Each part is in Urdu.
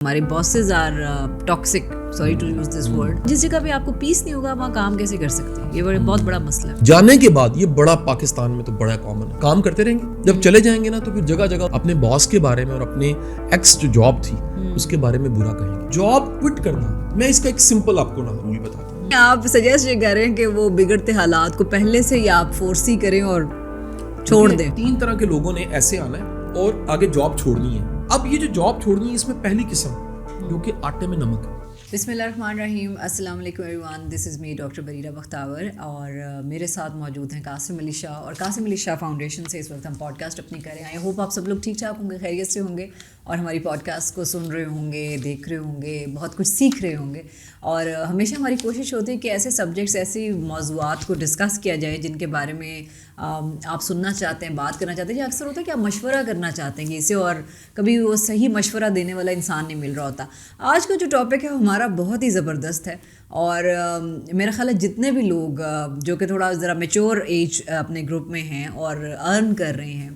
ہمارے bosses are toxic, sorry to use this word. جس جگہ پہ آپ کو پیس نہیں ہوگا وہاں کام کیسے کر سکتے ہیں؟ یہ بہت بڑا مسئلہ ہے. جانے کے بعد یہ بڑا پاکستان میں تو بڑا کامن ہے. کام کرتے رہیں گے، جب چلے جائیں گے نا تو پھر جگہ جگہ اپنے باس کے بارے میں اور اپنے ایکس جو جاب تھی اس کے بارے میں برا کہیں گے. جاب کوئٹ کرنا، میں اس کا ایک سمپل آپ کو رول بتاتا ہوں. آپ سجیسٹ یہ کر رہے ہیں کہ وہ بگڑتے حالات کو پہلے سے ہی آپ فورسی کریں اور چھوڑ دیں. 3 طرح کے لوگوں نے ایسے آنا ہے اور آگے جاب چھوڑنی ہے. اب یہ جو جاب چھوڑنی ہے اس میں پہلی قسم جو کہ آٹے میں نمک ہے. بسم اللہ الرحمن الرحیم. السلام علیکم ایوریون، دس از می ڈاکٹر بریرہ بختاور، اور میرے ساتھ موجود ہیں قاسم علی شاہ. اور قاسم علی شاہ فاؤنڈیشن سے اس وقت ہم پوڈ کاسٹ اپنی کر رہے ہیں. آئی ہوپ آپ سب لوگ ٹھیک ٹھاک ہوں گے، خیریت سے ہوں گے، اور ہماری پوڈ کاسٹ کو سن رہے ہوں گے، دیکھ رہے ہوں گے، بہت کچھ سیکھ رہے ہوں گے. اور ہمیشہ ہماری کوشش ہوتی ہے کہ ایسے سبجیکٹس، ایسی موضوعات کو ڈسکس کیا جائے جن کے بارے میں آپ سننا چاہتے ہیں، بات کرنا چاہتے ہیں. یا اکثر ہوتا ہے کہ آپ مشورہ کرنا چاہتے ہیں کہ اسے، اور کبھی وہ صحیح مشورہ دینے والا انسان نہیں مل رہا ہوتا. آج کا جو ٹاپک ہے ہمارا بہت ہی زبردست ہے، اور میرا خیال ہے جتنے بھی لوگ جو کہ تھوڑا ذرا میچور ایج اپنے گروپ میں ہیں اور ارن کر رہے ہیں،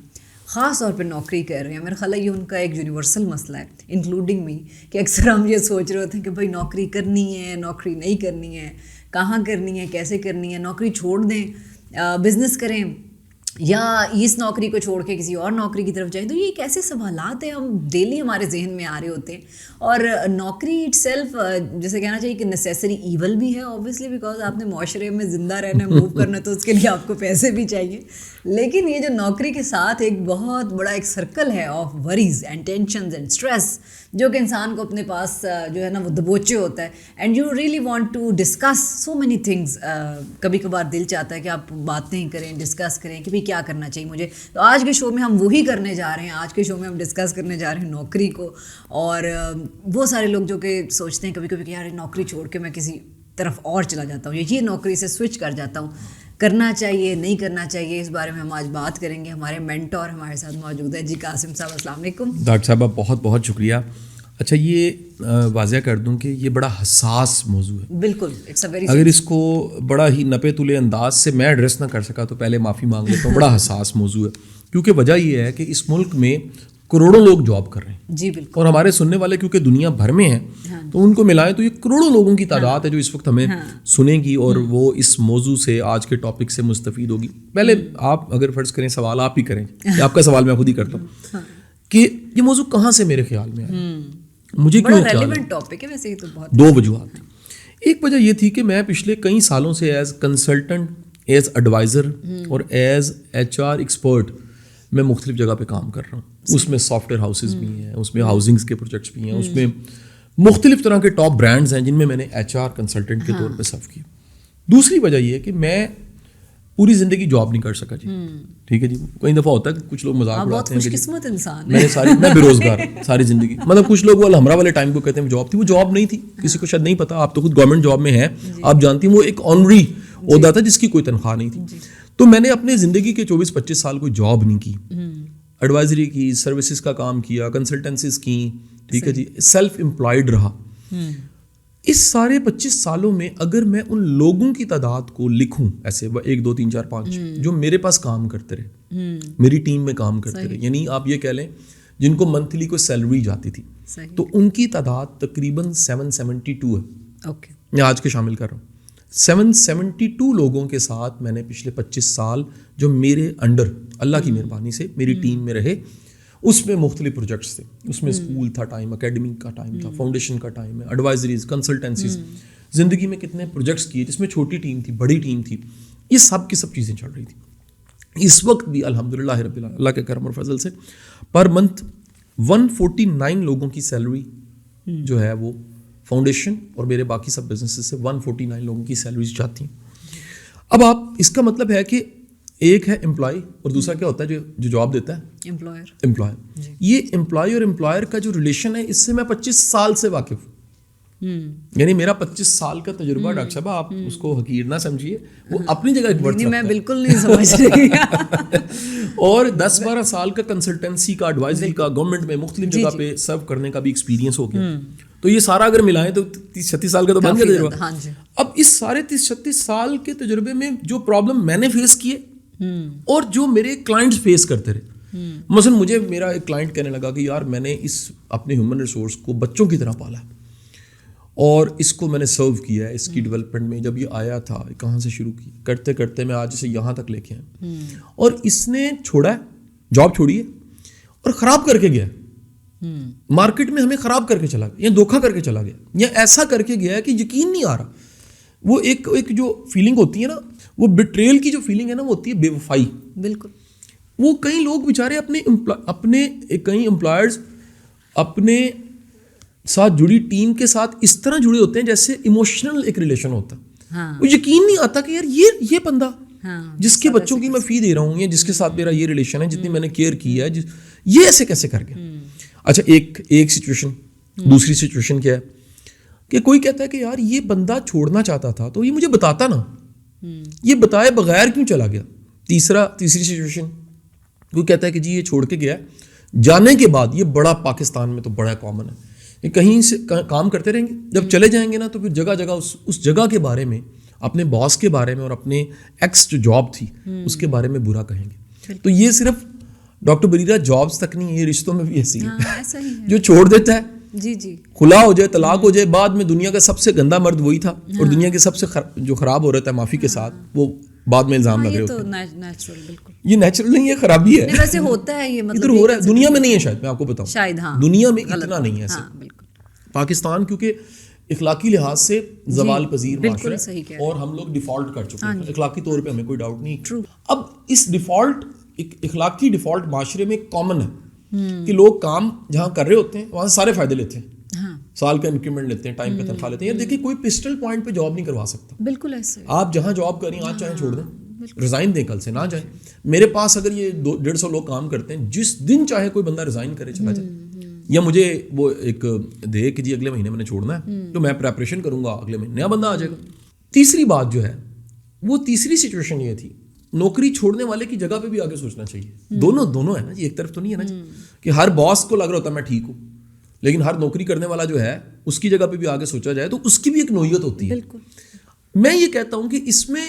خاص طور پہ نوکری کر رہے ہیں، میرا خیال ہے یہ ان کا ایک یونیورسل مسئلہ ہے، انکلوڈنگ می، کہ اکثر ہم یہ سوچ رہے ہوتے ہیں کہ بھائی نوکری کرنی ہے، نوکری نہیں کرنی ہے، کہاں کرنی ہے، کیسے کرنی ہے، نوکری چھوڑ دیں، بزنس کریں، یا اس نوکری کو چھوڑ کے کسی اور نوکری کی طرف جائیں. تو یہ ایک ایسے سوالات ہیں ہم ڈیلی ہمارے ذہن میں آ رہے ہوتے ہیں. اور نوکری اٹ سیلف جیسے کہنا چاہیے کہ نیسیسری ایول بھی ہے اوبویسلی، بیکاز آپ نے معاشرے میں زندہ رہنا ہے، موو کرنا ہے، تو اس کے لیے آپ کو پیسے بھی چاہیے. لیکن یہ جو نوکری کے ساتھ ایک بہت بڑا ایک سرکل ہے of worries and tensions and stress, جو کہ انسان کو اپنے پاس جو ہے نا وہ دبوچے ہوتا ہے. And you really want to discuss so many things. کبھی کبھار دل چاہتا ہے کہ آپ باتیں کریں، ڈسکس کریں کہ کیا کرنا چاہیے مجھے. تو آج کے شو میں ہم وہی کرنے جا رہے ہیں. آج کے شو میں ہم ڈسکس کرنے جا رہے ہیں نوکری کو. اور وہ سارے لوگ جو کہ سوچتے ہیں کبھی کبھی کہ یار نوکری چھوڑ کے میں کسی طرف اور چلا جاتا ہوں، یا یہ نوکری سے سوئچ کر جاتا ہوں، کرنا چاہیے نہیں کرنا چاہیے. اس بارے میں ہم آج بات کریں گے. ہمارے مینٹور ہمارے ساتھ موجود ہے جی قاسم صاحب. السلام علیکم. ڈاکٹر صاحبہ بہت بہت شکریہ. اچھا، یہ واضح کر دوں کہ یہ بڑا حساس موضوع ہے. بالکل، اگر اس کو بڑا ہی نپے تلے انداز سے میں ایڈریس نہ کر سکا تو پہلے معافی مانگ لیتا ہوں. بڑا حساس موضوع ہے کیونکہ وجہ یہ ہے کہ اس ملک میں کروڑوں لوگ جاب کر رہے ہیں. جی بالکل. اور ہمارے سننے والے کیونکہ دنیا بھر میں ہیں تو ان کو ملائیں تو یہ کروڑوں لوگوں کی تعداد ہے جو اس وقت ہمیں سنے گی اور وہ اس موضوع سے، آج کے ٹاپک سے مستفید ہوگی. پہلے آپ اگر فرض کریں سوال آپ ہی کریں، آپ کا سوال میں خود ہی کرتا ہوں کہ یہ موضوع کہاں سے میرے خیال میں آیا، مجھے کیوں خیال ہے. 2 وجوہات تھیں. ایک وجہ یہ تھی کہ میں پچھلے کئی سالوں سے ایز کنسلٹنٹ، ایز ایڈوائزر اور ایز HR ایکسپرٹ میں مختلف جگہ پہ کام کر رہا ہوں. اس میں سافٹ ویئر ہاؤسز بھی ہیں، اس میں ہاؤسنگس کے پروجیکٹس بھی ہیں، اس میں مختلف طرح کے ٹاپ برانڈز ہیں جن میں میں نے HR کنسلٹنٹ کے طور پہ سرو کیا. دوسری وجہ یہ ہے کہ میں پوری زندگی جاب نہیں کر سکا. جی ٹھیک ہے جی. کئی دفعہ ہوتا ہے کہ کچھ لوگ مذاق اڑاتے ہیں کہ میں بے روزگار ساری زندگی، مطلب کچھ لوگ وہ الحمرہ والے ٹائم کو کہتے ہیں جاب تھی. وہ جاب نہیں تھی، کسی کو شاید نہیں پتا. آپ تو خود گورنمنٹ جاب میں ہیں، آپ جانتی ہیں وہ ایک آنری عہدہ تھا جس کی کوئی تنخواہ نہیں تھی. تو میں نے اپنے زندگی کے 24-25 سال کوئی جاب نہیں کی. ایڈوائزری کی، سروسز کا کام کیا، کنسلٹنسیز کی، ٹھیک ہے جی، سیلف امپلائڈ رہا. اس سارے 25 سالوں میں اگر میں ان لوگوں کی تعداد کو لکھوں ایسے 1 2 3 4 5 جو میرے پاس کام کرتے رہے، میری ٹیم میں کام کرتے رہے، یعنی آپ یہ کہہ لیں جن کو منتھلی کوئی سیلری جاتی تھی، تو ان کی تعداد تقریباً 772 ہے. میں آج کے شامل کر رہا ہوں. 772 لوگوں کے ساتھ میں نے پچھلے 25 سال جو میرے انڈر اللہ کی مہربانی سے میری ٹیم میں رہے، اس میں مختلف پروجیکٹس تھے. اس میں اسکول تھا ٹائم، اکیڈمک کا ٹائم تھا، فاؤنڈیشن کا ٹائم ہے، ایڈوائزریز، کنسلٹنسیز. زندگی میں کتنے پروجیکٹس کیے جس میں چھوٹی ٹیم تھی، بڑی ٹیم تھی. یہ سب کی سب چیزیں چل رہی تھیں. اس وقت بھی الحمدللہ رب العالمین اللہ کے کرم اور فضل سے پر منتھ 149 لوگوں کی سیلری جو ہے وہ فاؤنڈیشن اور میرے باقی سب بزنسز سے 149 لوگوں کی سیلریز جاتی ہیں. اب آپ اس کا مطلب ہے کہ ایک ہے امپلائی اور دوسرا کیا ہوتا ہے جو جاب دیتا ہے، امپلائر. یہ امپلائی اور امپلائر کا جو ریلیشن ہے اس سے میں 25 سال سے واقف ہوں. یعنی میرا 25 سال کا تجربہ، ڈاکٹر صاحب آپ اس کو حقیر نہ سمجھیے، وہ اپنی جگہ ایک ورتھ میں بالکل نہیں سمجھ رہی. اور 10-12 سال کا کنسلٹنسی کا، ایڈوائزری کا، گورنمنٹ میں مختلف جگہ پہ سرو کرنے کا بھی ایکسپیرینس ہو گیا. تو یہ سارا اگر ملائیں تو 30-36 سال کا تو بن گیا تجربہ. اب اس سارے 30-36 سال کے تجربے میں جو پرابلم میں نے فیس کیے اور جو میرے کلائنٹس فیس کرتے رہے، مثلا مجھے میرا ایک کلائنٹ کہنے لگا کہ یار میں نے اس اپنے ہیومن ریسورس کو بچوں کی طرح پالا اور اس کو میں نے سرو کیا ہے اس کی ڈیولپمنٹ میں. جب یہ آیا تھا کہاں سے شروع کی کرتے کرتے میں آج اسے یہاں تک لے کے آیا, اور اس نے چھوڑا ہے, جاب چھوڑی ہے اور خراب کر کے گیا, مارکیٹ میں ہمیں خراب کر کے چلا گیا یا دھوکھا کر کے چلا گیا یا ایسا کر کے گیا ہے کہ یقین نہیں آ رہا. وہ ایک جو فیلنگ ہوتی ہے نا, وہ بٹریل کی جو فیلنگ ہے نا, وہ ہوتی ہے بے وفائی. بالکل. وہ کئی لوگ بیچارے اپنے کئی امپلائرز اپنے ساتھ جڑی ٹیم کے ساتھ اس طرح جڑے ہوتے ہیں جیسے ایموشنل ایک ریلیشن ہوتا ہے. وہ یقین نہیں آتا کہ یار یہ بندہ جس کے بچوں کی میں فی دے رہا ہوں یا جس کے ساتھ میرا یہ ریلیشن ہے, جتنی میں نے کیئر کی ہے, یہ ایسے کیسے کر گیا. اچھا ایک سچویشن. دوسری سچویشن کیا ہے کہ کوئی کہتا ہے کہ یار یہ بندہ چھوڑنا چاہتا تھا تو یہ مجھے بتاتا نا, یہ بتائے بغیر کیوں چلا گیا. تیسری سچویشن, کوئی کہتا ہے کہ جی یہ چھوڑ کے گیا, جانے کے بعد یہ بڑا پاکستان میں تو بڑا کامن ہے, کہیں سے کام کرتے رہیں گے, جب چلے جائیں گے نا تو پھر جگہ جگہ اس جگہ کے بارے میں, اپنے باس کے بارے میں اور اپنے ایکس جو جاب تھی اس کے بارے میں برا کہیں گے. تو یہ صرف ڈاکٹر بریرہ جابس تک نہیں ہے, یہ رشتوں میں بھی ایسی ہے. جو چھوڑ دیتا ہے, جی خلا ہو جائے, طلاق ہو جائے, بعد میں دنیا کا سب سے گندا مرد وہی تھا اور دنیا کے سب سے جو خراب ہو رہا تھا معافی کے ساتھ, وہ بعد میں الزام لگ رہے ہوتے ہیں. یہ نیچرل نہیں, یہ خرابی ہے. ویسے ہوتا ہے, یہ ادھر ہو رہا ہے, دنیا میں نہیں ہے شاید, میں آپ کو بتاؤں شاید, دنیا میں اتنا نہیں ہے ایسے. پاکستان کیونکہ اخلاقی لحاظ سے زوال پذیر معاشرہ ہے اور ہم لوگ ڈیفالٹ کر چکے ہیں اخلاقی طور پہ, ہمیں کوئی ڈاؤٹ نہیں. اب اس ڈیفالٹ اخلاقی ڈیفالٹ معاشرے میں کامن ہے کہ لوگ کام جہاں کر رہے ہوتے ہیں وہاں سے سارے فائدے لیتے ہیں, سال کا انکریمنٹ لیتے ہیں, ٹائم پہ تنخواہ لیتے ہیں. یا دیکھیے کوئی پسٹل پوائنٹ پہ جاب نہیں کروا سکتا. بالکل ایسے آپ جہاں جاب کریں آج چاہیں چھوڑ دیں, ریزائن دیں, کل سے نہ جائیں. میرے پاس اگر یہ 150 لوگ کام کرتے ہیں, جس دن چاہے کوئی بندہ ریزائن کرے چلا جائے, یا مجھے وہ ایک دے کہ جی اگلے مہینے میں نے چھوڑنا ہے تو میں پریپریشن کروں گا, اگلے مہینے نیا بندہ آ جائے گا. تیسری بات جو ہے وہ تیسری سچویشن یہ تھی, نوکری چھوڑنے والے کی جگہ پہ بھی آگے سوچنا چاہیے. دونوں ہے نا جی, ایک طرف تو نہیں ہے نا جی کہ ہر باس کو لگ رہا ہوتا ہے میں ٹھیک ہوں, لیکن ہر نوکری کرنے والا جو ہے اس کی جگہ پہ بھی آگے سوچا جائے تو اس کی بھی ایک نوعیت ہوتی ہے. میں یہ کہتا ہوں کہ اس میں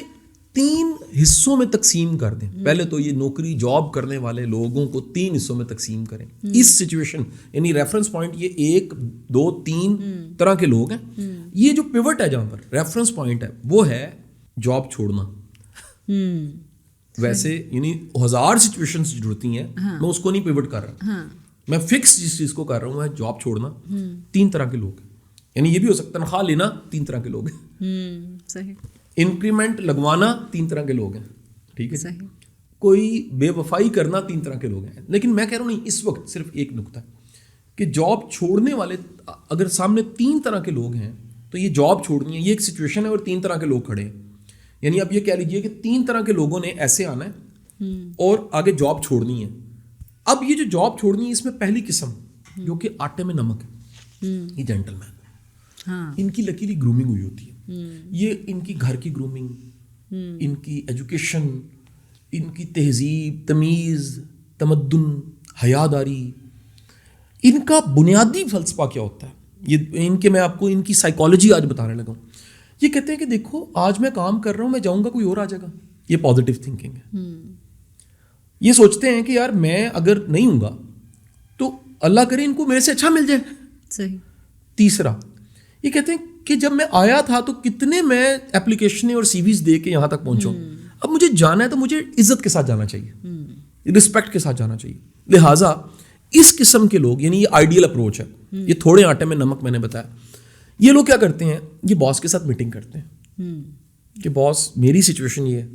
3 حصوں میں تقسیم کر دیں. پہلے تو یہ نوکری جاب کرنے والے لوگوں کو 3 حصوں میں تقسیم کریں. اس سچویشن یعنی ریفرنس پوائنٹ یہ 1 2 3 طرح کے لوگ ہیں. یہ جو پیوٹ ہے جہاں پر ریفرنس پوائنٹ ہے وہ ہے جاب چھوڑنا. ویسے یعنی 1000 سچویشنز جڑتی ہیں, میں اس کو نہیں پیوٹ کر رہا, میں فکس جس چیز کو کر رہا ہوں ہے جاب چھوڑنا. 3 طرح کے لوگ ہیں, یعنی یہ بھی ہو سکتا ہے تنخواہ لینا 3 طرح کے لوگ ہیں, انکریمنٹ لگوانا 3 طرح کے لوگ ہیں, ٹھیک ہے, کوئی بے وفائی کرنا 3 طرح کے لوگ ہیں. لیکن میں کہہ رہا ہوں نہیں, اس وقت صرف ایک نقطہ کہ جاب چھوڑنے والے اگر سامنے 3 طرح کے لوگ ہیں تو یہ جاب چھوڑنی ہے, یہ ایک سچویشن ہے اور 3 طرح کے لوگ کھڑے ہیں. یعنی اب یہ کہہ لیجیے کہ 3 طرح کے لوگوں نے ایسے آنا ہے اور آگے جاب چھوڑنی ہے. اب یہ جو جاب چھوڑنی ہے اس میں پہلی قسم جو کہ آٹے میں نمک ہے, یہ جینٹل مین, ان کی لکیلی گرومنگ ہوئی ہوتی ہے. یہ ان کی گھر کی گرومنگ, ان کی ایجوکیشن, ان کی تہذیب, تمیز, تمدن, حیاداری, ان کا بنیادی فلسفہ کیا ہوتا ہے. یہ ان کے میں آپ کو ان کی سائیکالوجی آج بتانے لگا ہوں. یہ کہتے ہیں کہ دیکھو آج میں کام کر رہا ہوں, میں جاؤں گا کوئی اور آ جائے گا. یہ پازیٹیو تھنکنگ ہے. یہ سوچتے ہیں کہ یار میں اگر نہیں ہوں گا تو اللہ کرے ان کو میرے سے اچھا مل جائے. صحیح. تیسرا یہ کہتے ہیں کہ جب میں آیا تھا تو کتنے میں اپلیکیشنیں اور سی ویز دے کے یہاں تک پہنچا ہوں, اب مجھے جانا ہے تو مجھے عزت کے ساتھ جانا چاہیے, رسپیکٹ کے ساتھ جانا چاہیے. لہٰذا اس قسم کے لوگ, یعنی یہ آئیڈیل اپروچ ہے, یہ تھوڑے آٹے میں نمک میں نے بتایا. یہ لوگ کیا کرتے ہیں, یہ باس کے ساتھ میٹنگ کرتے ہیں کہ باس میری سچویشن یہ ہے,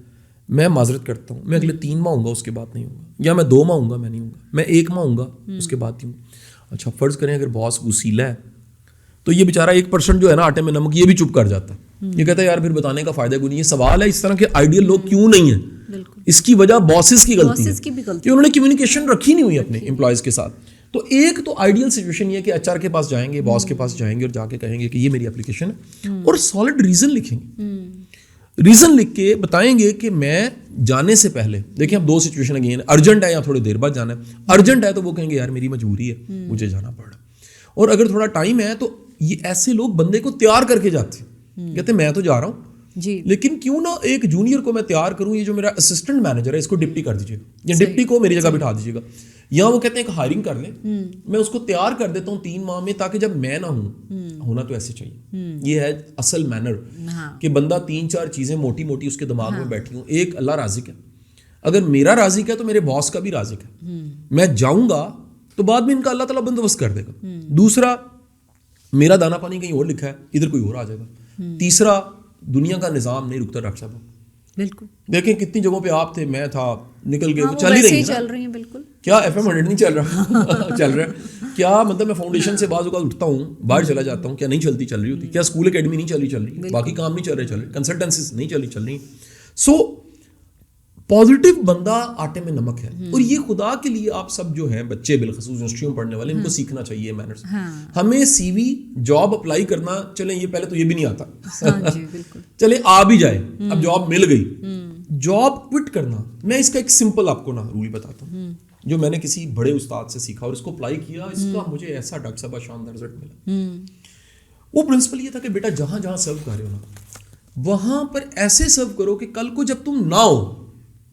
میں معذرت کرتا ہوں, میں اگلے 3 ماہ ہوں گا اس کے بعد نہیں ہوں گا, یا میں 2 ماہ ہوں گا میں نہیں ہوں گا, میں 1 ماہ ہوں گا اس کے بعد نہیں ہوں گا. اچھا فرض کریں اگر باس وسیلہ ہے تو یہ بیچارہ 1% جو ہے نا آٹے میں نمک, یہ بھی چپ کر جاتا ہے. یہ کہتا ہے یار پھر بتانے کا فائدہ کوئی نہیں. یہ سوال ہے اس طرح کے آئیڈیل لوگ کیوں نہیں ہیں, اس کی وجہ باسز کی غلطی ہے کہ انہوں نے کمیونیکیشن رکھی نہیں ہوئی اپنے امپلائیز کے ساتھ. تو ایک تو آئیڈیل سچویشن یہ کہ ایچ آر کے پاس جائیں گے, باس کے پاس جائیں گے اور جا کے کہیں گے کہ یہ میری اپلیکیشن ہے, اور سالڈ ریزن لکھیں گے. ریزن لکھ کے بتائیں گے کہ میں جانے سے پہلے, دیکھیں اب 2 سچویشن اگین, ارجنٹ ہے یا تھوڑی دیر بعد جانا ہے. ارجنٹ ہے تو وہ کہیں گے یار میری مجبوری ہے مجھے جانا پڑ رہا, اور اگر تھوڑا ٹائم ہے تو یہ ایسے لوگ بندے کو تیار کر کے جاتے ہیں, کہتے ہیں میں تو جا رہا ہوں جی. لیکن کیوں نہ ایک جونیئر کو میں تیار کروں, یہ جو میرا اسسٹنٹ مینیجر ہے اس کو ڈپٹی کر دیجیے گا, یا ڈپٹی کو میری جگہ بٹھا دیجیے گا, یا وہ کہتے ہیں کہ ہائرنگ کر لیں, میں اس کو تیار کر دیتا ہوں 3 ماہ میں, تاکہ جب میں نہ ہوں, ہونا تو ایسے چاہیے. یہ ہے اصل مینر کہ بندہ 3-4 چیزیں موٹی موٹی اس کے دماغ میں بیٹھی ہوں. ایک, اللہ رازق ہے, اگر میرا رازق ہے تو میرے باس کا بھی رازق ہے. میں جاؤں گا تو بعد میں ان کا اللہ تعالیٰ بندوبست کر دے گا. دوسرا, میرا دانا پانی کہیں اور لکھا ہے, ادھر کوئی اور آ جائے گا. تیسرا, دنیا کا نظام نہیں رکتا ڈاکٹر صاحب. بالکل دیکھیں کتنی جگہوں پہ آپ تھے, میں تھا, نکل گئے, وہ چل ہی رہی ہیں. بالکل. کیا FM 100 نہیں چل رہا چل رہا ہے کیا, مطلب میں فاؤنڈیشن سے بعض اوقات اٹھتا ہوں, باہر چلا جاتا ہوں, کیا نہیں چلتی چل رہی ہوتی, کیا اسکول اکیڈمی نہیں چل رہی, باقی کام نہیں چل رہے, کنسلٹنسیز نہیں چل رہی. سو پازیٹیو بندہ آٹے میں نمک ہے. اور یہ خدا کے لیے آپ سب جو ہیں بچے, بالخصوص یونیورسٹی میں پڑھنے والے, ان کو سیکھنا چاہیے مینرز. ہمیں CV جاب اپلائی کرنا, چلیں یہ پہلے تو یہ بھی نہیں آتا, چلے آ بھی جائے, اب جاب مل گئی, جاب کوئٹ کرنا. میں اس کا ایک سمپل آپ کو نا رول بتاتا ہوں, جو میں نے کسی بڑے استاد سے سیکھا اور اس کو اپلائی کیا, اس کا مجھے ایسا ڈاکٹر صاحب شاندار رزلٹ ملا. وہ پرنسپل یہ تھا کہ بیٹا جہاں جہاں سرو کر رہے ہو نا, وہاں پر ایسے سرو کرو کہ کل کو جب تم نہ ہو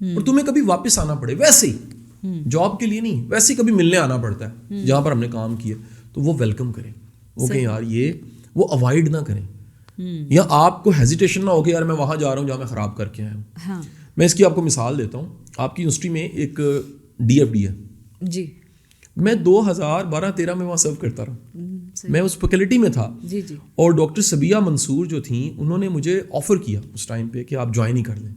اور تمہیں کبھی واپس آنا پڑے, ویسے ہی جاب کے لیے نہیں, ویسے ہی کبھی ملنے آنا پڑتا ہے جہاں پر ہم نے کام کیا, تو وہ ویلکم کریں, وہ کہ یار یہ, وہ اوائڈ نہ کریں, یا آپ کو ہیزیٹیشن نہ ہو کہ یار میں وہاں جا رہا ہوں جہاں میں خراب کر کے آیا ہوں. میں اس کی آپ کو مثال دیتا ہوں. آپ کی یونیورسٹی میں ایک DFD ہے جی, میں 2012-13 میں وہاں سرو کرتا رہا, میں اس فیکلٹی میں تھا. اور ڈاکٹر سبیہ منصور جو تھیں, انہوں نے مجھے آفر کیا اس ٹائم پہ کہ آپ جوائن ہی کر لیں.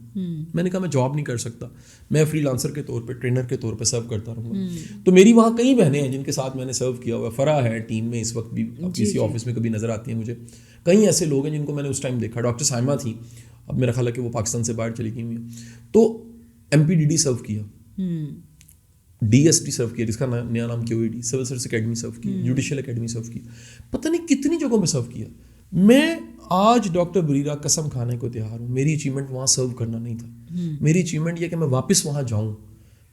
میں نے کہا میں جاب نہیں کر سکتا, میں فری لانسر کے طور پہ, ٹرینر کے طور پہ سرو کرتا رہوں گا. تو میری وہاں کئی بہنیں ہیں جن کے ساتھ میں نے سرو کیا ہوا ہے. فرا ہے ٹیم میں اس وقت بھی, کسی آفس میں کبھی نظر آتی ہیں مجھے. کئی ایسے لوگ ہیں جن کو میں نے اس ٹائم دیکھا. ڈاکٹر سائمہ تھی, اب میرا خیال ہے کہ وہ پاکستان سے باہر چلی گئی ہوئی ہیں. تو MPDD سرو کیا, DST سرو کیا, جس کا نیا نام QED, سول سروس اکیڈمی سرو کی, جوڈیشل اکیڈمی سرو کی, پتہ نہیں کتنی جگہوں پہ سرو کیا. میں آج ڈاکٹر بریرا قسم کھانے کو تیار ہوں, میری اچیومنٹ وہاں سرو کرنا نہیں تھا. میری اچیومنٹ یہ کہ میں واپس وہاں جاؤں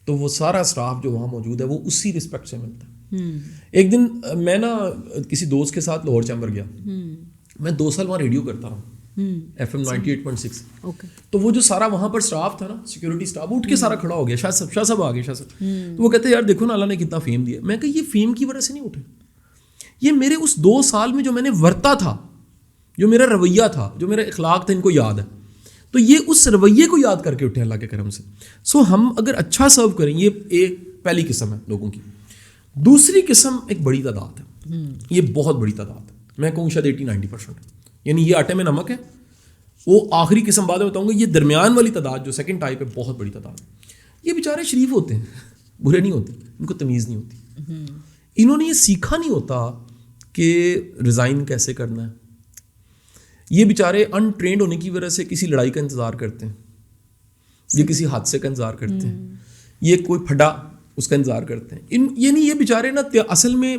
تو وہ سارا اسٹاف جو وہاں موجود ہے وہ اسی رسپیکٹ سے ملتا ہے. ایک دن میں نا کسی دوست کے ساتھ لاہور چیمبر گیا, میں 2 سال وہاں ریڈیو کرتا رہا, FM 98.6. تو وہ جو سارا وہاں پر اسٹاف تھا نا, سیکورٹی اسٹاف, اٹھ کے سارا کھڑا ہو گیا. شاہ صاحب آ گئے, شاہ صاحب. تو وہ کہتے ہیں یار دیکھو نا اللہ نے کتنا فیم دیا. میں کہ یہ فیم کی وجہ سے نہیں اٹھے, یہ میرے اس 2 سال میں جو میں نے ورتا تھا, جو میرا رویہ تھا, جو میرا اخلاق تھا, ان کو یاد ہے. تو یہ اس رویے کو یاد کر کے اٹھے اللہ کے کرم سے. سو ہم اگر اچھا سرو کریں, یہ ایک پہلی قسم ہے لوگوں کی. دوسری قسم ایک بڑی تعداد ہے, یہ بہت بڑی تعداد ہے, میں کہوں شاید 80-90%, یعنی یہ آٹے میں نمک ہے. وہ آخری قسم بعد میں بتاؤں گا. یہ درمیان والی تعداد جو سیکنڈ ٹائپ ہے, بہت بڑی تعداد ہے. یہ بیچارے شریف ہوتے ہیں, برے نہیں ہوتے, ان کو تمیز نہیں ہوتی. انہوں نے یہ سیکھا نہیں ہوتا کہ ریزائن کیسے کرنا ہے. یہ بیچارے ان ٹرینڈ ہونے کی وجہ سے کسی لڑائی کا انتظار کرتے ہیں, یہ کسی حادثے کا انتظار کرتے ہیں, یہ کوئی پھڈا اس کا انتظار کرتے ہیں. یعنی یہ بیچارے نا اصل میں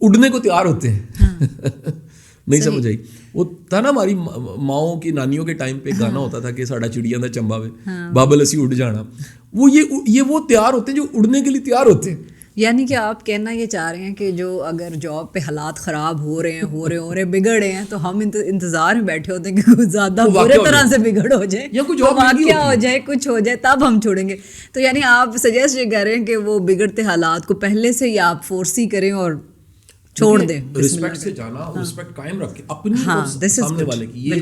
اڑنے کو تیار ہوتے ہیں. نہیں سمجھ آئی. وہ تھا نا ہماری ماؤں کی, نانیوں کے ٹائم پہ گانا ہوتا تھا کہ ساڈا چڑیا دا چمبا وے بابل اسی اڑ جانا. وہ تیار ہوتے ہیں جو اڑنے کے لیے تیار ہوتے ہیں. یعنی کہ آپ کہنا یہ چاہ رہے ہیں کہ جو اگر جاب پہ حالات خراب ہو رہے ہیں بگڑ رہے ہیں, تو ہم انتظار میں بیٹھے ہوتے ہیں کہ کچھ زیادہ برے طرح سے بگڑ ہو جائے, یا کچھ واقعہ ہو جائے, کچھ ہو جائے, تب ہم چھوڑیں گے. تو یعنی آپ سجیسٹ یہ کر رہے ہیں کہ وہ بگڑتے حالات کو پہلے سے ہی آپ فورسی کریں اور چھوڑ دیں. رسپیکٹ سے جانا, رسپیکٹ قائم رکھ کے اپنی اور سامنے والے کی. یہ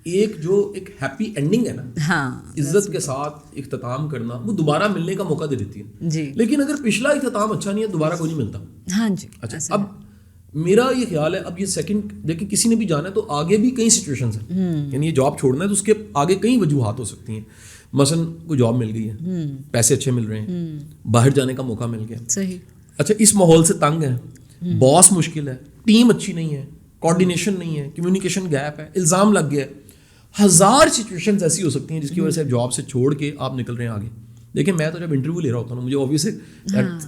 ایک جو ایک ہیپی اینڈنگ ہے نا, عزت کے ساتھ اختتام کرنا, وہ دوبارہ ملنے کا موقع دے دیتی ہے جی. لیکن اگر پچھلا اختتام اچھا نہیں ہے, دوبارہ کوئی نہیں ملتا. ہاں جی. اچھا, اب میرا یہ خیال ہے, اب یہ سیکنڈ دیکھیں, کسی نے بھی جانا ہے تو آگے بھی کئی سچویشنز ہیں. یعنی یہ جاب چھوڑنا ہے تو اس کے آگے کئی وجوہات ہو سکتی ہیں. مثلاً کوئی جاب مل گئی ہے, پیسے اچھے مل رہے ہیں, باہر جانے کا موقع مل گیا. صحیح. اچھا, اس ماحول سے تنگ ہے, باس مشکل ہے, ٹیم اچھی نہیں ہے, کوآرڈینیشن نہیں ہے, کمیونیکیشن گیپ ہے, الزام لگ گیا ہے. 1000 سچویشنز ایسی ہو سکتی ہیں جس کی وجہ سے جاب سے چھوڑ کے آپ نکل رہے ہیں آگے. دیکھیں, میں تو جب انٹرویو لے رہا ہوتا ہوں, مجھے آبویسلی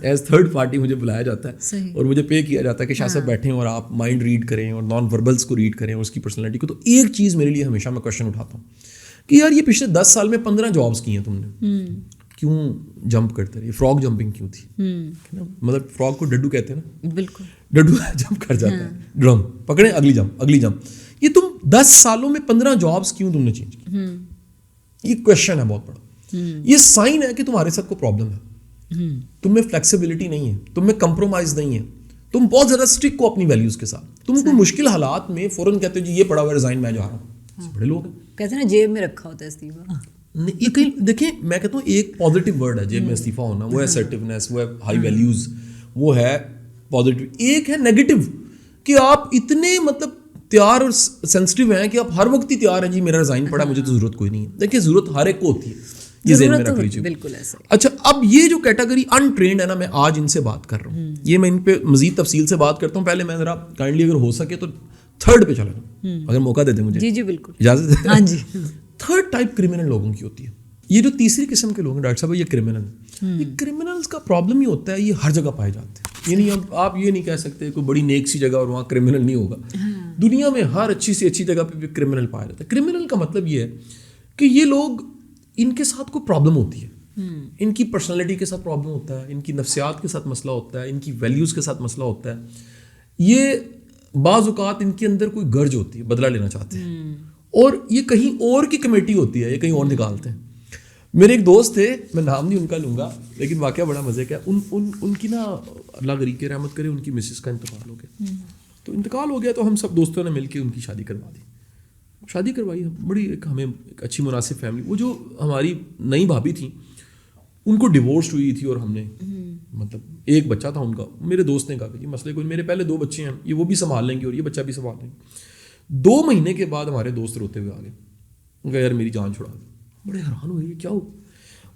ایز تھرڈ پارٹی مجھے بلایا جاتا ہے اور مجھے پے کیا جاتا ہے کہ شاہ صاحب بیٹھیں اور آپ مائنڈ ریڈ کریں اور نان وربلس کو ریڈ کریں اور اس کی پرسنالٹی کو. تو ایک چیز میرے لیے ہمیشہ میں کوشچن اٹھاتا ہوں کہ یار یہ پچھلے 10 سال میں 15 جابس کی ہیں تم نے, کیوں جمپ کرتے رہے؟ فراگ جمپنگ کیوں تھی؟ مطلب فراگ کو ڈڈو کہتے ہیں نا, بالکل, ڈڈو جمپ کر جاتا ہے, ڈرم پکڑیں, اگلی جمپ. یہ تم 10 سالوں میں 15 جابس کیوں تم نے چینج کی؟ یہ کویشچن ہے بہت بڑا. یہ سائن ہے کہ تمہارے ساتھ کوئی پرابلم ہے. تم میں فلیکسیبلٹی نہیں ہے, تم میں کمپرومائز نہیں ہے, تم بہت زیادہ اسٹرک ہو اپنی ویلیوز کے ساتھ. تم کو مشکل حالات میں فوراً کہتے ہو جی یہ پڑا ہوا ریزائن میں جا رہا ہوں. بڑے لوگ ہیں کہتے ہیں نا جیب میں رکھا ہوتا ہے استعفیٰ. یہ کہیں دیکھیں میں کہتا ہوں ایک پازیٹیو ورڈ ہے جیب میں استعفیٰ ہونا, وہ ہے اسرٹیونیس, وہ ہے ہائی ویلیوز, وہ ہے پازیٹیو. ایک ہے نیگیٹو کہ آپ اتنے مطلب تیار اور سینسٹیو ہیں کہ آپ ہر وقت ہی تیار ہیں جی میرا ریزائن پڑا, مجھے تو ضرورت کوئی نہیں ہے. دیکھیں ضرورت ہر ایک کو ہوتی ہے, یہ ذہن میں رکھ لیجیے. بالکل ایسے. اچھا اب یہ جو کیٹیگری انٹرینڈ ہے نا, میں آج ان سے بات کر رہا ہوں, یہ میں ان پہ مزید تفصیل سے بات کرتا ہوں. پہلے میں ذرا کائنڈلی اگر ہو سکے تو تھرڈ پہ چلا جاؤں, اگر موقع دے دیں مجھے. جی جی بالکل اجازت ہے. ہاں جی. تھرڈ ٹائپ کرمنل لوگوں کی ہوتی ہے. یہ جو تیسری قسم کے لوگ ہیں ڈاکٹر صاحب, یہ کرمنل ہیں. یہ کرمنلز کا پرابلم یہ ہوتا ہے, یہ ہر جگہ پائے جاتے ہیں. یعنی آپ یہ نہیں کہہ سکتے کوئی بڑی نیک سی جگہ اور وہاں کرمنل نہیں ہوگا. دنیا میں ہر اچھی سے اچھی جگہ پہ بھی کرمنل پایا جاتا ہے. کرمنل کا مطلب یہ ہے کہ یہ لوگ, ان کے ساتھ کوئی پرابلم ہوتی ہے, ان کی پرسنالٹی کے ساتھ پرابلم ہوتا ہے, ان کی نفسیات کے ساتھ مسئلہ ہوتا ہے, ان کی ویلیوز کے ساتھ مسئلہ ہوتا ہے. یہ بعض اوقات ان کے اندر کوئی گرج ہوتی ہے, بدلہ لینا چاہتے ہیں, اور یہ کہیں اور کی کمیٹی ہوتی ہے, یہ کہیں اور نکالتے ہیں. میرے ایک دوست تھے, میں نام نہیں ان کا لوں گا, لیکن واقعہ بڑا مزے کا. ان کی نا اللہ غریق کے رحمت کرے, ان کی مسز کا انتقال ہو گیا. تو انتقال ہو گیا تو ہم سب دوستوں نے مل کے ان کی شادی کروا دی. شادی کروائی بڑی ہمیں ایک اچھی مناسب فیملی. وہ جو ہماری نئی بھابھی تھیں ان کو ڈیورس ہوئی تھی, اور ہم نے مطلب ایک بچہ تھا ان کا. میرے دوست نے کہا کہ جی مسئلے کوئی, میرے پہلے 2 بچے ہیں, یہ وہ بھی سنبھال لیں گے اور یہ بچہ بھی سنبھال لیں گے. 2 مہینے کے بعد ہمارے دوست روتے ہوئے آ گئے, ان کا یار میری جان چھڑا دی. بڑے حیران ہوئے, یہ کیا ہو؟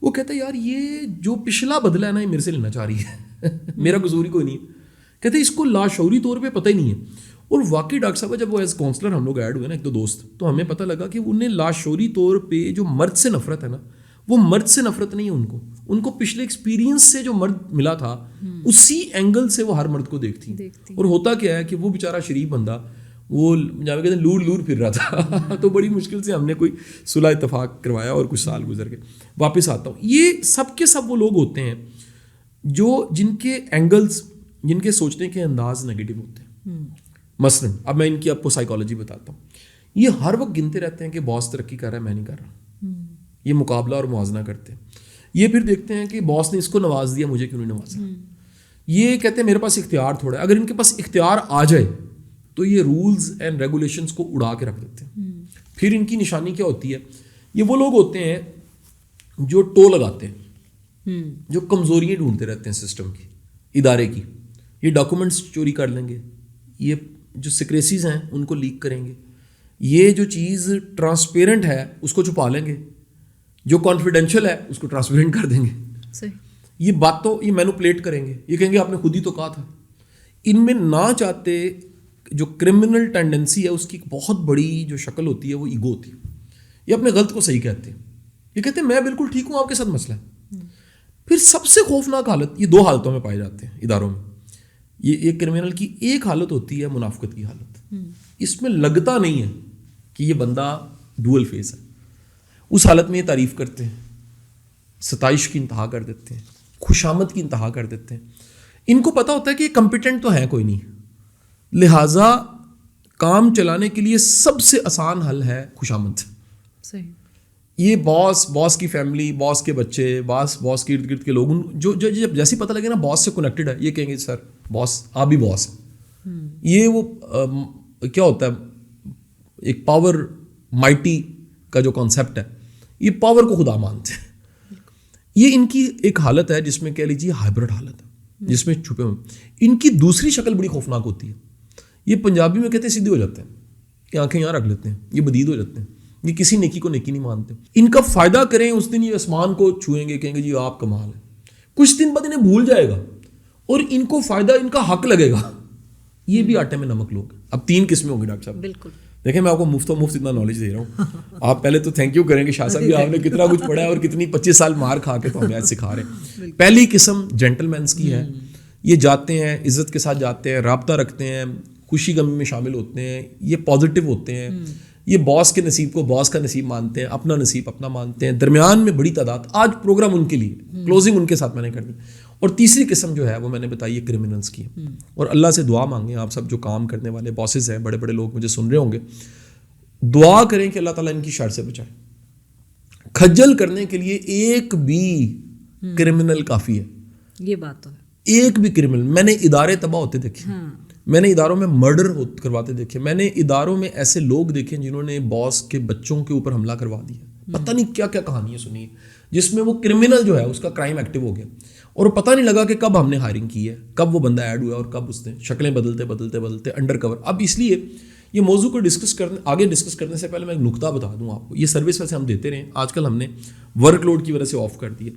وہ کہتا ہے یار یہ جو پچھلا بدلہ ہے نا, یہ میرے سے لینا چاہ رہی ہے, میرا قصور ہی کوئی نہیں ہے. کہتے ہیں اس کو لاشعوری طور پہ پتہ ہی نہیں ہے. اور واقعی ڈاکٹر صاحب جب وہ ایز کاؤنسلر ہم لوگ ایڈ ہوئے نا, 1-2 دوست, تو ہمیں پتہ لگا کہ انہیں لاشعوری طور پہ جو مرد سے نفرت ہے نا, وہ مرد سے نفرت نہیں ہے ان کو پچھلے ایکسپیرینس سے جو مرد ملا تھا اسی اینگل سے وہ ہر مرد کو دیکھتی. اور ہوتا کیا ہے کہ وہ بیچارہ شریف بندہ, وہ جہاں کہتے ہیں لور پھر رہا تھا. تو بڑی مشکل سے ہم نے کوئی صلح اتفاق کروایا اور کچھ سال گزر کے واپس آتا ہوں. یہ سب کے سب وہ لوگ ہوتے ہیں جو جن کے اینگلز, جن کے سوچنے کے انداز نگیٹو ہوتے ہیں. مثلاً اب میں ان کی آپ کو سائیکالوجی بتاتا ہوں. یہ ہر وقت گنتے رہتے ہیں کہ باس ترقی کر رہا ہے, میں نہیں کر رہا. یہ مقابلہ اور موازنہ کرتے ہیں. یہ پھر دیکھتے ہیں کہ باس نے اس کو نواز دیا, مجھے کیوں نہیں نوازا. یہ کہتے ہیں میرے پاس اختیار تھوڑا ہے. اگر ان کے پاس اختیار آ جائے تو یہ رولز اینڈ ریگولیشنز کو اڑا کے رکھ دیتے ہیں. پھر ان کی نشانی کیا ہوتی ہے؟ یہ وہ لوگ ہوتے ہیں جو ٹو لگاتے ہیں, جو کمزوریاں ڈھونڈتے رہتے ہیں سسٹم کی, ادارے کی. یہ ڈاکومنٹس چوری کر لیں گے, یہ جو سیکریسیز ہیں ان کو لیک کریں گے, یہ جو چیز ٹرانسپیرنٹ ہے اس کو چھپا لیں گے, جو کانفیڈینشیل ہے اس کو ٹرانسپیرنٹ کر دیں گے. یہ باتوں یہ مینوپلیٹ کریں گے, یہ کہیں گے آپ نے خود ہی تو کہا تھا. ان میں نہ چاہتے جو کرمنل ٹینڈنسی ہے اس کی بہت بڑی جو شکل ہوتی ہے وہ ایگو ہوتی ہے. یہ اپنے غلط کو صحیح کہتے ہیں, یہ کہتے ہیں میں بالکل ٹھیک ہوں, آپ کے ساتھ مسئلہ ہے. پھر سب سے خوفناک حالت, یہ 2 حالتوں میں پائے جاتے ہیں اداروں میں. یہ ایک کرمنل کی ایک حالت ہوتی ہے منافقت کی حالت. اس میں لگتا نہیں ہے کہ یہ بندہ ڈوئل فیس ہے. اس حالت میں یہ تعریف کرتے ہیں, ستائش کی انتہا کر دیتے ہیں, خوشامد کی انتہا کر دیتے ہیں. ان کو پتہ ہوتا ہے کہ یہ کمپیٹنٹ تو ہے کوئی نہیں, لہٰذا کام چلانے کے لیے سب سے آسان حل ہے خوشامد. یہ باس کی فیملی, باس کے بچے, باس کے ارد گرد کے لوگ, جو جب جیسے پتہ لگے نا باس سے کنیکٹڈ ہے, یہ کہیں گے سر باس آپ بھی باس ہیں. یہ وہ کیا ہوتا ہے ایک پاور مائٹی کا جو کانسیپٹ ہے, یہ پاور کو خدا مانتے ہیں. یہ ان کی ایک حالت ہے جس میں کہہ لیجیے ہائبرڈ حالت ہے, جس میں چھپے ہوئے. ان کی دوسری شکل بڑی خوفناک ہوتی ہے. یہ پنجابی میں کہتے ہیں سیدھے ہو جاتے ہیں, کہ آنکھیں یہاں رکھ لیتے ہیں, یہ بدید ہو جاتے ہیں, یہ کسی نیکی کو نیکی نہیں مانتے. ان کا فائدہ کریں اس دن یہ آسمان کو چھوئیں گے, کہیں گے جی آپ کمال ہے. کچھ دن بعد انہیں بھول جائے گا اور ان کو فائدہ ان کا حق لگے گا. یہ بھی آٹے میں نمک لوگ. اب 3 قسمیں ہوں گی ڈاکٹر صاحب. بالکل دیکھیں میں آپ کو مفت اتنا نالج دے رہا ہوں. آپ پہلے تو تھینک یو کریں گے شاہ صاحب بھی, آپ نے کتنا کچھ پڑھا ہے اور کتنی 25 سال مار کھا کے تو ہمیں آج سکھا رہے ہیں. پہلی قسم جینٹل مینس کی ہے. یہ جاتے ہیں, عزت کے ساتھ جاتے ہیں, رابطہ رکھتے ہیں, خوشی غمی میں شامل ہوتے ہیں, یہ پازیٹیو ہوتے ہیں, یہ باس کے نصیب کو باس کا نصیب مانتے ہیں, اپنا نصیب اپنا مانتے ہیں. درمیان میں بڑی تعداد, آج پروگرام ان کے لیے, کلوزنگ ان کے ساتھ میں نے کر دی. اور تیسری قسم جو ہے وہ میں نے بتائی ہے کرمنلس کی. اور اللہ سے دعا مانگیں آپ سب جو کام کرنے والے باسز ہیں, بڑے بڑے لوگ مجھے سن رہے ہوں گے, دعا کریں کہ اللہ تعالیٰ ان کی شر سے بچائے. کھجل کرنے کے لیے ایک بھی کرمنل کافی ہے. یہ بات تو ہے. ایک بھی کرمنل. میں نے ادارے تباہ ہوتے دیکھے, میں نے اداروں میں مرڈر کرواتے دیکھے, میں نے اداروں میں ایسے لوگ دیکھے جنہوں نے باس کے بچوں کے اوپر حملہ کروا دیا. پتہ نہیں کیا کیا کہانیاں سنی ہیں جس میں وہ کرمنل جو ہے اس کا کرائم ایکٹیو ہو گیا اور پتہ نہیں لگا کہ کب ہم نے ہائرنگ کی ہے, کب وہ بندہ ایڈ ہوا ہے اور کب اس نے شکلیں بدلتے بدلتے بدلتے انڈر کور. اب اس لیے یہ موضوع کو آگے ڈسکس کرنے سے پہلے میں ایک نقطہ بتا دوں آپ کو. یہ سروس ویسے ہم دیتے رہے, آج کل ہم نے ورک لوڈ کی وجہ سے آف کر دی ہے.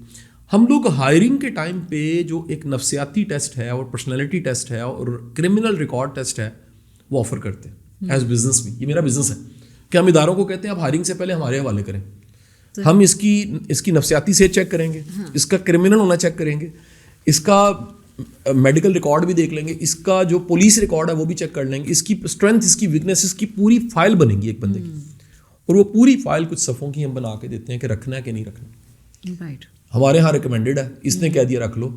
ہم لوگ ہائرنگ کے ٹائم پہ جو ایک نفسیاتی ٹیسٹ ہے اور پرسنالٹی ٹیسٹ ہے اور کرمنل ریکارڈ ٹیسٹ ہے وہ آفر کرتے ہیں ایز بزنس بھی. یہ میرا بزنس ہے کہ ہم اداروں کو کہتے ہیں آپ ہائرنگ سے پہلے ہمارے حوالے کریں. ہم اس کی نفسیاتی سے چیک کریں گے, اس کا کرمنل ہونا چیک کریں گے, اس کا میڈیکل ریکارڈ بھی دیکھ لیں گے, اس کا جو پولیس ریکارڈ ہے وہ بھی چیک کر لیں گے, اس کی اسٹرینتھ, اس کی ویکنیس, اس کی پوری فائل بنے گی ایک بندے کی. اور وہ پوری فائل کچھ صفوں کی ہم بنا کے دیتے ہیں کہ رکھنا ہے کہ نہیں رکھنا. ہمارے ہاں ریکمینڈیڈ ہے, اس نے کہہ دیا رکھ لو,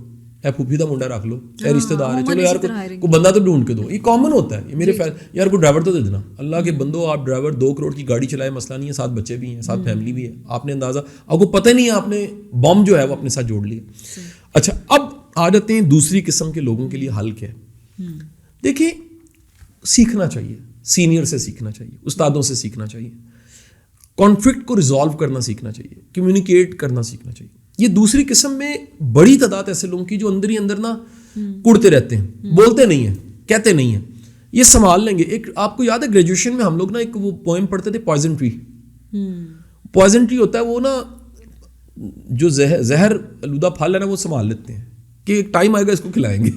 اے پھوپھی دا منڈا رکھ لو, اے رشتہ دار ہے, چلو یار کوئی بندہ تو ڈھونڈ کے دو. یہ کامن ہوتا ہے, یہ میرے یار کوئی ڈرائیور تو دے دینا. اللہ کے بندو, آپ ڈرائیور 2 کروڑ کی گاڑی چلائے مسئلہ نہیں ہے, 7 بچے بھی ہیں, 7 فیملی بھی ہے, آپ نے اندازہ, آپ کو پتہ نہیں ہے آپ نے بم جو ہے وہ اپنے ساتھ جوڑ لیا. اچھا اب آ جاتے ہیں دوسری قسم کے لوگوں کے لیے حل کیا ہے. دیکھیں سیکھنا چاہیے, سینئر سے سیکھنا چاہیے, استادوں سے سیکھنا چاہیے, کانفلکٹ کو ریزالو کرنا سیکھنا چاہیے, کمیونیکیٹ کرنا سیکھنا چاہیے. یہ دوسری قسم میں بڑی تعداد ایسے لوگوں کی جو اندر ہی اندر نا کڑتے رہتے ہیں, بولتے نہیں ہیں, کہتے نہیں ہیں. یہ سنبھال لیں گے. ایک آپ کو یاد ہے گریجویشن میں ہم لوگ نا ایک وہ پوئم پڑھتے تھے, پوائزن ٹری. پوائزن ٹری ہوتا ہے وہ نا جو زہر آلودہ پھل ہے نا وہ سنبھال لیتے ہیں کہ ایک ٹائم آئے گا اس کو کھلائیں گے.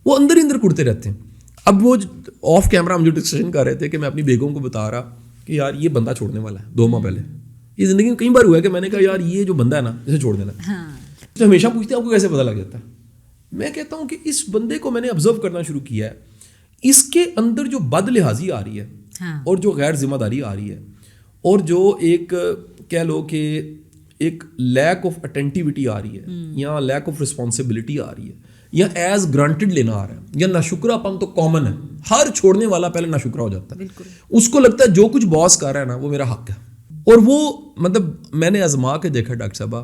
وہ اندر ہی اندر کڑتے رہتے ہیں. اب وہ آف کیمرہ ہم جو ڈسکشن کر رہے تھے کہ میں اپنی بیگم کو بتا رہا کہ یار یہ بندہ چھوڑنے والا ہے 2 ماہ پہلے. یہ زندگی میں کئی بار ہوا ہے کہ میں نے کہا یار یہ جو بندہ ہے نا اسے چھوڑ دینا. تو ہمیشہ پوچھتے ہیں آپ کو کیسے پتہ لگ جاتا ہے. میں کہتا ہوں کہ اس بندے کو میں نے آبزرو کرنا شروع کیا ہے, اس کے اندر جو بد لحاظی آ رہی ہے اور جو غیر ذمہ داری آ رہی ہے اور جو ایک کہہ لو کہ ایک لیک آف اٹینٹیوٹی آ رہی ہے یا لیک آف رسپانسبلٹی آ رہی ہے یا ایز گرانٹیڈ لینا آ رہا ہے یا ناشکرا پن تو کامن ہے. ہر چھوڑنے والا پہلے ناشکرا ہو جاتا ہے. اس کو لگتا ہے جو کچھ باس کر رہا ہے نا وہ میرا حق ہے. اور وہ مطلب میں نے آزما کے دیکھا ڈاکٹر صاحبہ,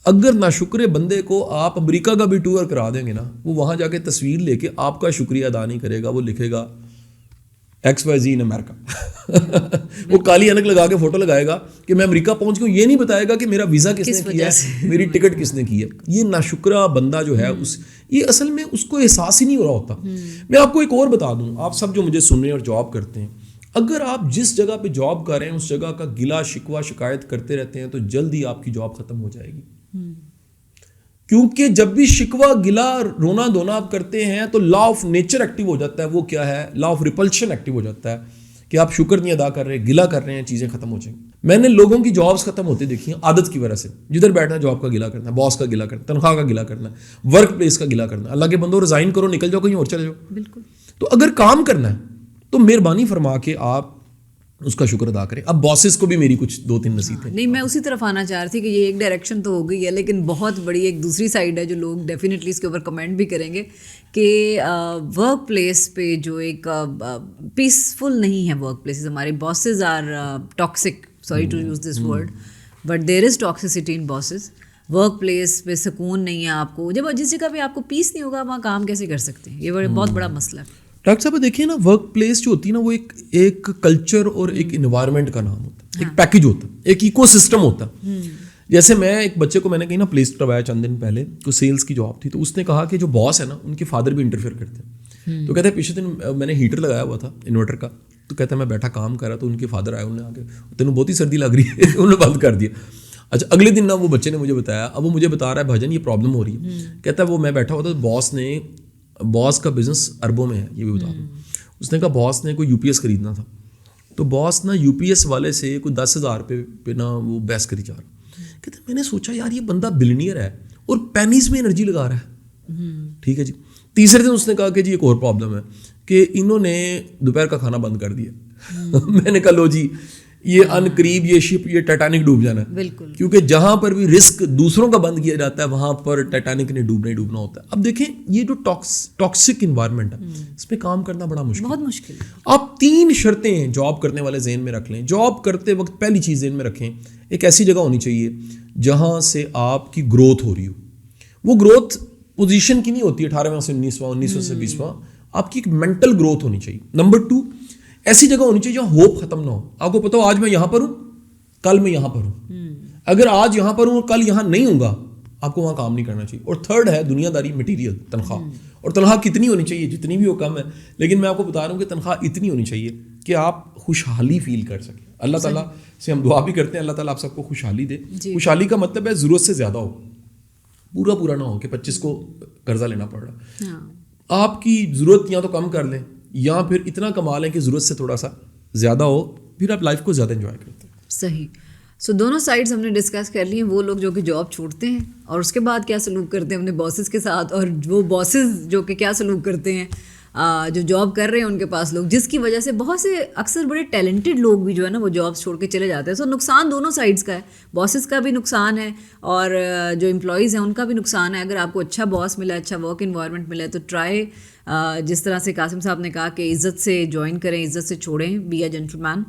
اگر ناشکرے بندے کو آپ امریکہ کا بھی ٹور کرا دیں گے نا, وہ وہاں جا کے تصویر لے کے آپ کا شکریہ ادا نہیں کرے گا. وہ لکھے گا XYZ ان امریکہ. وہ کالی اینک لگا کے فوٹو لگائے گا کہ میں امریکہ پہنچ گیا. یہ نہیں بتائے گا کہ میرا ویزا کس نے کیا ہے, میری ٹکٹ کس نے کی ہے. یہ ناشکرا بندہ جو ہے یہ اصل میں اس کو احساس ہی نہیں ہو رہا ہوتا. میں آپ کو ایک اور بتا دوں, آپ سب جو مجھے سن رہے ہیں اور جاب کرتے ہیں, اگر آپ جس جگہ پہ جاب کر رہے ہیں اس جگہ کا گلا شکوہ شکایت کرتے رہتے ہیں تو جلد ہی آپ کی جاب ختم ہو جائے گی. کیونکہ جب بھی شکوہ گلا رونا دھونا آپ کرتے ہیں تو لا آف نیچر ایکٹیو ہو جاتا ہے. وہ کیا ہے؟ لا آف ریپلشن ایکٹیو ہو جاتا ہے کہ آپ شکر نہیں ادا کر رہے, گلا کر رہے ہیں, چیزیں ختم ہو جائیں گی. میں نے لوگوں کی جابس ختم ہوتے دیکھی ہیں عادت کی وجہ سے. جدھر بیٹھنا جاب کا گلا کرنا, باس کا گلا کرنا, تنخواہ کا گلا کرنا, ورک پلیس کا گلا کرنا. اللہ کے بندو ریزائن کرو, نکل جاؤ, کہیں اور چلے جاؤ. بالکل. تو اگر کام کرنا ہے تو مہربانی فرما کے آپ اس کا شکر ادا کریں. اب باسز کو بھی میری کچھ 2-3 نصیحتیں. نہیں, میں اسی طرف آنا چاہ رہی تھی کہ یہ ایک ڈائریکشن تو ہو گئی ہے, لیکن بہت بڑی ایک دوسری سائڈ ہے جو لوگ ڈیفینیٹلی اس کے اوپر کمنٹ بھی کریں گے کہ ورک پلیس پہ جو ایک پیسفل نہیں ہے ورک پلیسز. ہمارے bosses are toxic, sorry to use this word, but there is toxicity in bosses. Work place پہ سکون نہیں ہے آپ کو. جب جس جگہ پہ آپ کو پیس نہیں ہوگا وہاں کام کیسے کر سکتے ہیں؟ یہ بہت بڑا مسئلہ ہے. ڈاکٹر صاحب دیکھیے نا, ورک پلیس جو ہوتی ہے نا وہ ایک کلچر اور ایک انوائرمنٹ کا نام ہوتا ہے, ایک پیکیج ہوتا ہے, ایک ایکو سسٹم ہوتا ہے. جیسے میں ایک بچے کو میں نے کہیں نا پلیس کروایا چند دن پہلے, کوئی سیلس کی جاب تھی, تو اس نے کہا کہ جو باس ہے نا ان کے فادر بھی انٹرفیئر کرتے ہیں. تو کہتے ہیں پچھلے دن میں نے ہیٹر لگایا ہوا تھا انورٹر کا, تو کہتا ہے میں بیٹھا کام کر رہا تو ان کے فادر آئے, انہوں نے آ کے تینوں بہت ہی سردی لگ رہی ہے, انہوں نے بند کر دیا. اچھا اگلے دن نا وہ بچے نے مجھے بتایا, اب وہ مجھے بتا رہا ہے بھجن یہ پرابلم ہو رہی ہے. کہتا ہے وہ میں بیٹھا ہوا تھا, باس کا بزنس اربوں میں ہے, یہ بھی بتا دوں. اس نے کہا باس نے کوئی UPS خریدنا تھا, تو باس نا UPS والے سے کوئی 10,000 پہ نا وہ بحث کری جا رہا. کہتے میں نے سوچا یار یہ بندہ بلینئر ہے اور پینیز میں انرجی لگا رہا ہے. ٹھیک ہے جی. تیسرے دن اس نے کہا کہ جی ایک اور پرابلم ہے کہ انہوں نے دوپہر کا کھانا بند کر دیا. میں نے کہا لو جی یہ ان قریب یہ شپ یہ ٹائٹینک ڈوب جانا ہے. بالکل, کیونکہ جہاں پر بھی رسک دوسروں کا بند کیا جاتا ہے وہاں پر ٹائٹینک نے ڈوبنا ہی ڈوبنا ہوتا ہے. اب دیکھیں یہ جو ٹاکسک انوائرمنٹ ہے اس پہ کام کرنا بڑا مشکل, بہت مشکل. آپ 3 شرطیں ہیں جاب کرنے والے ذہن میں رکھ لیں. جاب کرتے وقت پہلی چیز ذہن میں رکھیں, ایک ایسی جگہ ہونی چاہیے جہاں سے آپ کی گروتھ ہو رہی ہو. وہ گروتھ پوزیشن کی نہیں ہوتی 18واں سے 19واں 1900 سے 20واں, آپ کی ایک مینٹل گروتھ ہونی چاہیے. نمبر 2, ایسی جگہ ہونی چاہیے جہاں ہوپ ختم نہ ہو. آپ کو پتا ہو آج میں یہاں پر ہوں کل میں یہاں پر ہوں, اگر آج یہاں پر ہوں اور کل یہاں نہیں ہوں گا آپ کو وہاں کام نہیں کرنا چاہیے. اور 3rd ہے دنیا داری, مٹیریل, تنخواہ. اور تنخواہ کتنی ہونی چاہیے, جتنی بھی وہ کم ہے, لیکن میں آپ کو بتا رہا ہوں کہ تنخواہ اتنی ہونی چاہیے کہ آپ خوشحالی فیل کر سکیں. اللہ تعالیٰ سے ہم دعا بھی کرتے ہیں اللہ تعالیٰ آپ سب کو خوشحالی دے. خوشحالی کا مطلب ہے ضرورت سے زیادہ ہو, پورا نہ ہو کہ 25 کو قرضہ لینا پڑ رہا. آپ کی ضرورت یا تو کم کر لیں یا پھر اتنا کما لیں کہ ضرورت سے تھوڑا سا زیادہ ہو, پھر آپ لائف کو زیادہ انجوائے کرتے ہیں. صحیح. سو دونوں سائڈز ہم نے ڈسکس کر لی ہیں. وہ لوگ جو کہ جاب چھوڑتے ہیں اور اس کے بعد کیا سلوک کرتے ہیں اپنے باسز کے ساتھ, اور وہ باسز جو کہ کیا سلوک کرتے ہیں جو جاب کر رہے ہیں ان کے پاس لوگ, جس کی وجہ سے بہت سے اکثر بڑے ٹیلنٹڈ لوگ بھی جو ہے نا وہ جابس چھوڑ کے چلے جاتے ہیں. سو نقصان دونوں سائڈس کا ہے, باسز کا بھی نقصان ہے اور جو امپلائیز ہیں ان کا بھی نقصان ہے. اگر آپ کو اچھا باس ملا, اچھا ورک انوائرمنٹ ملا تو ٹرائی جس طرح سے قاسم صاحب نے کہا کہ عزت سے جوائن کریں, عزت سے چھوڑیں, بی اے جینٹل مین.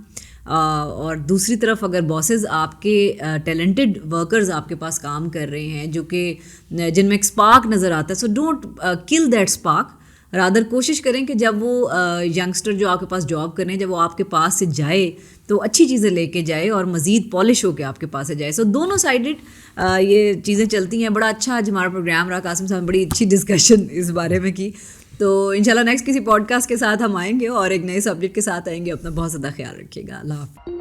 اور دوسری طرف اگر باسز آپ کے ٹیلنٹڈ ورکرز آپ کے پاس کام کر رہے ہیں جو کہ جن میں ایک اسپارک نظر آتا ہے, so don't kill that spark. Rather کوشش کریں کہ جب وہ ینگسٹر جو آپ کے پاس جاب کر رہے ہیں جب وہ آپ کے پاس سے جائے تو اچھی چیزیں لے کے جائے اور مزید پالش ہو کے آپ کے پاس سے جائے. سو دونوں سائڈڈ یہ چیزیں چلتی ہیں. بڑا اچھا آج ہمارا پروگرام رہا, قاسم صاحب نے بڑی اچھی ڈسکشن اس بارے میں کی. تو انشاءاللہ نیکسٹ کسی پوڈ کاسٹ کے ساتھ ہم آئیں گے اور ایک نئے سبجیکٹ کے ساتھ آئیں گے. اپنا بہت زیادہ خیال رکھیے گا. اللہ حافظ.